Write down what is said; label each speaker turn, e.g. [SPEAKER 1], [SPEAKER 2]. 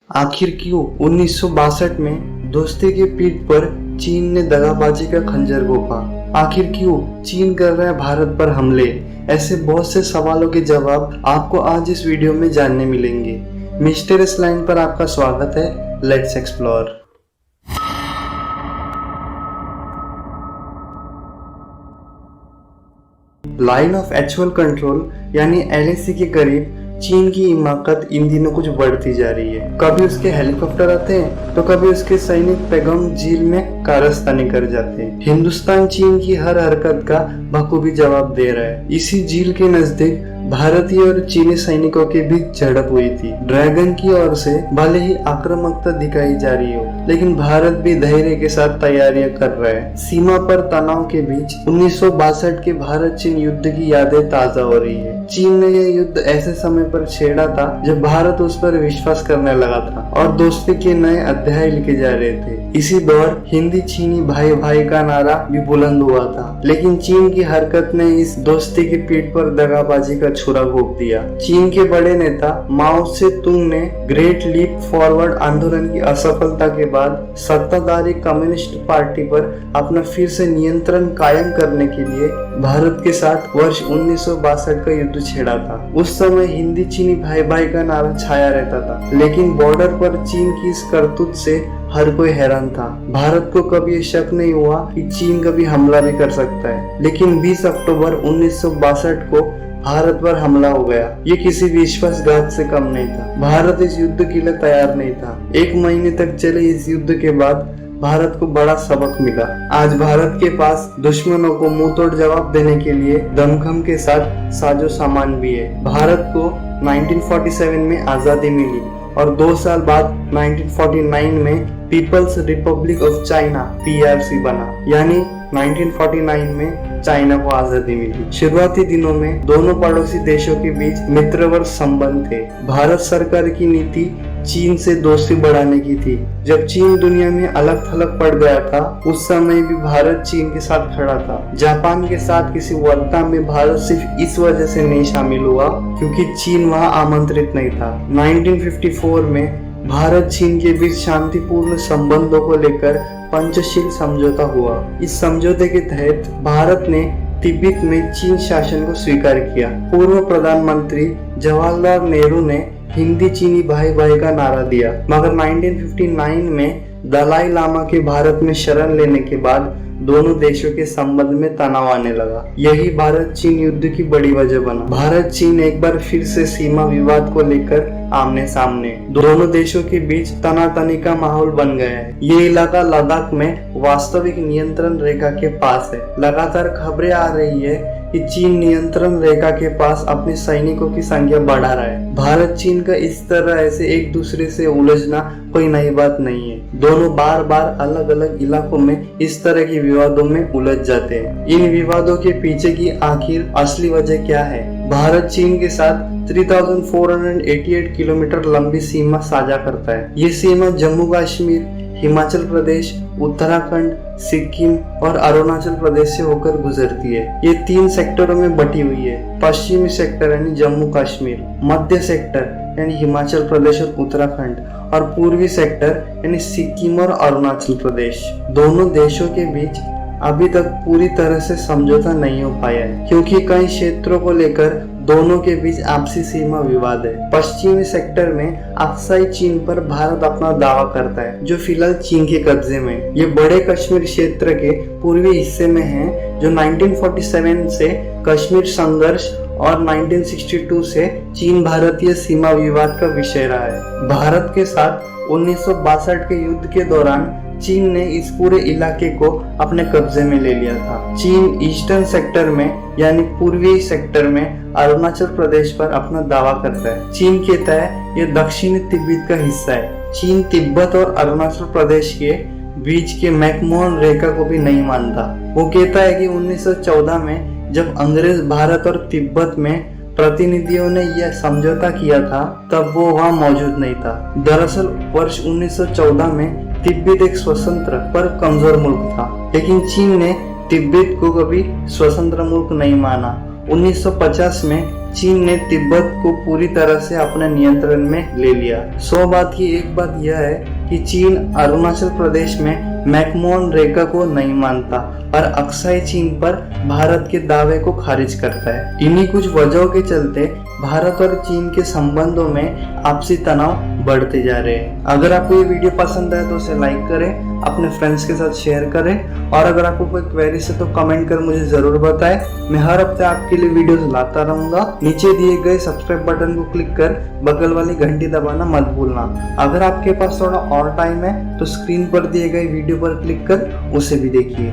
[SPEAKER 1] आखिर क्यों 1962 में दोस्ती की पीठ पर चीन ने दगाबाजी का खंजर घोंपा? आखिर क्यों चीन कर रहा है भारत पर हमले? ऐसे बहुत से सवालों के जवाब आपको आज इस वीडियो में जानने मिलेंगे। मिस्टीरियस लाइन पर आपका स्वागत है। Let's explore. Line of actual control यानी LAC के करीब चीन की हिमाकत इन दिनों कुछ बढ़ती जा रही है। कभी उसके हेलीकॉप्टर आते हैं तो कभी उसके सैनिक पैगोंग झील में कारस्तानी कर जाते हैं। हिंदुस्तान चीन की हर हरकत का बखूबी जवाब दे रहा है। इसी झील के नजदीक भारतीय और चीनी सैनिकों के बीच झड़प हुई थी। ड्रैगन की ओर से भले ही आक्रामकता दिखाई जा रही हो, लेकिन भारत भी धैर्य के साथ तैयारियां कर रहा है। सीमा पर तनाव के बीच 1962 के भारत चीन युद्ध की यादें ताजा हो रही है। चीन ने यह युद्ध ऐसे समय पर छेड़ा था जब भारत उस पर विश्वास करने लगा था और दोस्ती के नए अध्याय लिखे जा रहे थे। इसी दौर हिंदी चीनी भाई भाई का नारा भी बुलंद हुआ था, लेकिन चीन की हरकत ने इस दोस्ती की पीठ पर दगाबाजी का छुरा घोंप दिया। चीन के बड़े नेता माओ से तुंग ने ग्रेट लीप फॉरवर्ड आंदोलन की असफलता के बाद सत्ताधारी कम्युनिस्ट पार्टी पर अपना फिर से नियंत्रण कायम करने के लिए भारत के साथ वर्ष 1962 का युद्ध छेड़ा था। उस समय हिंदी चीनी भाई भाई का नारा छाया रहता था, लेकिन बॉर्डर पर चीन की इस करतूत से हर कोई हैरान था। भारत को कभी ये शक नहीं हुआ कि चीन कभी हमला भी कर सकता है, लेकिन 20 अक्टूबर 1962 को भारत पर हमला हो गया। ये किसी विश्वासघात से कम नहीं था। भारत इस युद्ध के लिए तैयार नहीं था। 1 महीने तक चले इस युद्ध के बाद भारत को बड़ा सबक मिला। आज भारत के पास दुश्मनों को मुंह तोड़ जवाब देने के लिए दमखम के साथ साजो सामान भी है। भारत को 1947 में आजादी मिली और 2 साल बाद 1949 में People's Republic of China PRC बना, यानी 1949 में चाइना को आजादी मिली। शुरुआती दिनों में दोनों पड़ोसी देशों के बीच मित्रवत संबंध थे। भारत सरकार की नीति चीन से दोस्ती बढ़ाने की थी। जब चीन दुनिया में अलग थलग पड़ गया था, उस समय भी भारत चीन के साथ खड़ा था। जापान के साथ किसी वार्ता में भारत सिर्फ इस वजह से नहीं शामिल हुआ क्योंकि चीन वहां आमंत्रित नहीं था। 1954 में भारत चीन के बीच शांतिपूर्ण संबंधों को लेकर पंचशील समझौता हुआ। इस समझौते के तहत भारत ने तिब्बत में चीन शासन को स्वीकार किया। पूर्व प्रधानमंत्री जवाहरलाल नेहरू ने हिंदी चीनी भाई भाई का नारा दिया, मगर 1959 में दलाई लामा के भारत में शरण लेने के बाद दोनों देशों के संबंध में तनाव आने लगा। यही भारत चीन युद्ध की बड़ी वजह बना। भारत चीन एक बार फिर से सीमा विवाद को लेकर आमने सामने। दोनों देशों के बीच तनातनी का माहौल बन गया है। ये इलाका लद्दाख में वास्तविक नियंत्रण रेखा के पास है। लगातार खबरें आ रही है कि चीन नियंत्रण रेखा के पास अपने सैनिकों की संख्या बढ़ा रहा है। भारत चीन का इस तरह ऐसे एक दूसरे से उलझना कोई नई बात नहीं है। दोनों बार बार अलग अलग इलाकों में इस तरह के विवादों में उलझ जाते हैं। इन विवादों के पीछे की आखिर असली वजह क्या है? भारत चीन के साथ 3488 किलोमीटर लंबी सीमा साझा करता है। ये सीमा जम्मू कश्मीर, हिमाचल प्रदेश, उत्तराखंड, सिक्किम और अरुणाचल प्रदेश से होकर गुजरती है। ये 3 सेक्टरों में बटी हुई है। पश्चिमी सेक्टर यानी जम्मू कश्मीर, मध्य सेक्टर यानी हिमाचल प्रदेश और उत्तराखंड और पूर्वी सेक्टर यानी सिक्किम और अरुणाचल प्रदेश। दोनों देशों के बीच अभी तक पूरी तरह से समझौता नहीं हो पाया है, क्योंकि कई क्षेत्रों को लेकर दोनों के बीच आपसी सीमा विवाद है। पश्चिमी सेक्टर में अक्साई चीन पर भारत अपना दावा करता है, जो फिलहाल चीन के कब्जे में है। ये बड़े कश्मीर क्षेत्र के पूर्वी हिस्से में है, जो 1947 से कश्मीर संघर्ष और 1962 से चीन भारतीय सीमा विवाद का विषय रहा है। भारत के साथ 1962 के युद्ध के दौरान चीन ने इस पूरे इलाके को अपने कब्जे में ले लिया था। चीन ईस्टर्न सेक्टर में यानी पूर्वी सेक्टर में अरुणाचल प्रदेश पर अपना दावा करता है। चीन कहता है यह दक्षिणी तिब्बत का हिस्सा है। चीन तिब्बत और अरुणाचल प्रदेश के बीच के मैकमोहन रेखा को भी नहीं मानता। वो कहता है कि 1914 में जब अंग्रेज भारत और तिब्बत में प्रतिनिधियों ने यह समझौता किया था, तब वो वहाँ मौजूद नहीं था। दरअसल वर्ष 1914 में तिब्बत एक स्वतंत्र पर कमजोर मुल्क था, लेकिन चीन ने तिब्बत को कभी स्वतंत्र मुल्क नहीं माना। 1950 में चीन ने तिब्बत को पूरी तरह से अपने नियंत्रण में ले लिया। सो बात की एक बात यह है कि चीन अरुणाचल प्रदेश में मैकमोहन रेखा को नहीं मानता और अक्साई चीन पर भारत के दावे को खारिज करता है। इन्हीं कुछ वजहों के चलते भारत और चीन के संबंधों में आपसी तनाव बढ़ते जा रहे हैं। अगर आपको ये वीडियो पसंद आए तो उसे लाइक करें, अपने फ्रेंड्स के साथ शेयर करें और अगर आपको कोई क्वेरी है तो कमेंट कर मुझे जरूर बताएं। मैं हर हफ्ते आपके लिए वीडियोस लाता रहूंगा। नीचे दिए गए सब्सक्राइब बटन को क्लिक कर बगल वाली घंटी दबाना मत भूलना। अगर आपके पास थोड़ा और टाइम है तो स्क्रीन पर दिए गए वीडियो पर क्लिक कर उसे भी देखिए।